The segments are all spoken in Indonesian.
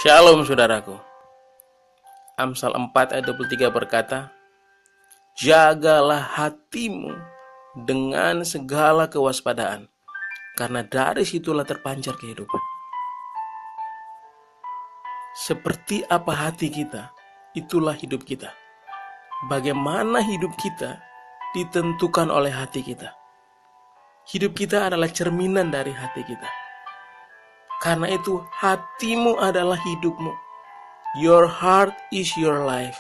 Shalom saudaraku. Amsal 4 ayat 23 berkata, jagalah hatimu dengan segala kewaspadaan, karena dari situlah terpancar kehidupan. Seperti apa hati kita, itulah hidup kita. Bagaimana hidup kita ditentukan oleh hati kita. Hidup kita adalah cerminan dari hati kita. Karena itu hatimu adalah hidupmu. Your heart is your life.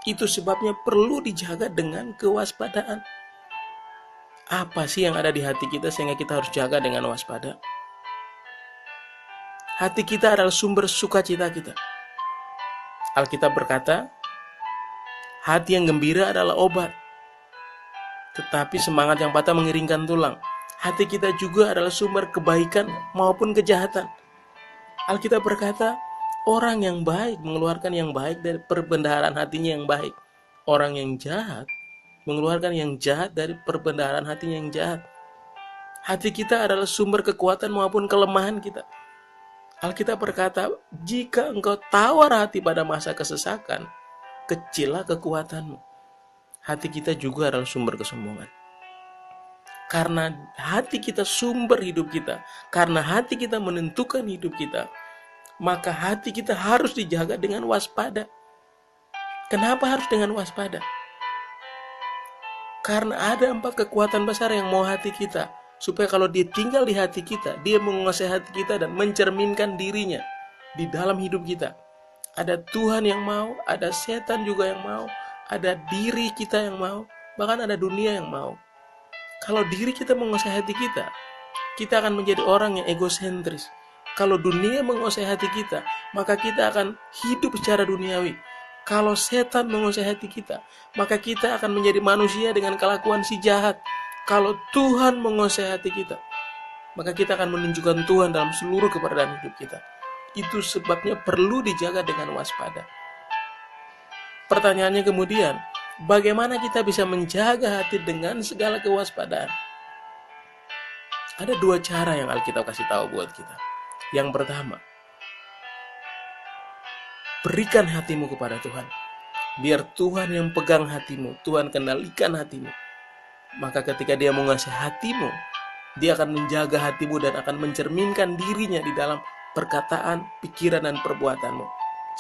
Itu sebabnya perlu dijaga dengan kewaspadaan. Apa sih yang ada di hati kita sehingga kita harus jaga dengan waspada? Hati kita adalah sumber sukacita kita. Alkitab berkata, hati yang gembira adalah obat, tetapi semangat yang patah mengiringkan tulang. Hati kita juga adalah sumber kebaikan maupun kejahatan. Alkitab berkata, orang yang baik mengeluarkan yang baik dari perbendaharaan hatinya yang baik. Orang yang jahat mengeluarkan yang jahat dari perbendaharaan hatinya yang jahat. Hati kita adalah sumber kekuatan maupun kelemahan kita. Alkitab berkata, jika engkau tawar hati pada masa kesesakan, kecillah kekuatanmu. Hati kita juga adalah sumber kesombongan. Karena hati kita sumber hidup kita, karena hati kita menentukan hidup kita, maka hati kita harus dijaga dengan waspada. Kenapa harus dengan waspada? Karena ada 4 kekuatan besar yang mau hati kita, supaya kalau dia tinggal di hati kita, dia menguasai hati kita dan mencerminkan dirinya di dalam hidup kita. Ada Tuhan yang mau, ada setan juga yang mau, ada diri kita yang mau, bahkan ada dunia yang mau. Kalau diri kita menguasai hati kita akan menjadi orang yang egosentris. Kalau dunia menguasai hati kita, maka kita akan hidup secara duniawi. Kalau setan menguasai hati kita, maka kita akan menjadi manusia dengan kelakuan si jahat. Kalau Tuhan menguasai hati kita, maka kita akan menunjukkan Tuhan dalam seluruh keberadaan hidup kita. Itu sebabnya perlu dijaga dengan waspada. Pertanyaannya kemudian, bagaimana kita bisa menjaga hati dengan segala kewaspadaan? Ada 2 cara yang Alkitab kasih tahu buat kita. Yang pertama, berikan hatimu kepada Tuhan. Biar Tuhan yang pegang hatimu, Tuhan kendalikan hatimu. Maka ketika dia menguasai hatimu, dia akan menjaga hatimu dan akan mencerminkan dirinya di dalam perkataan, pikiran, dan perbuatanmu.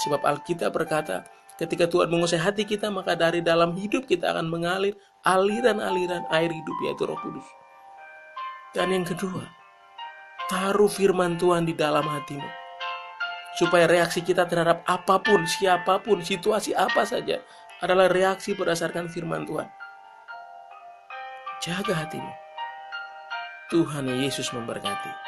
Sebab Alkitab berkata, ketika Tuhan menguasai hati kita, maka dari dalam hidup kita akan mengalir aliran-aliran air hidup, yaitu Roh Kudus. Dan yang kedua, taruh firman Tuhan di dalam hatimu, supaya reaksi kita terhadap apapun, siapapun, situasi apa saja adalah reaksi berdasarkan firman Tuhan. Jaga hatimu. Tuhan Yesus memberkati.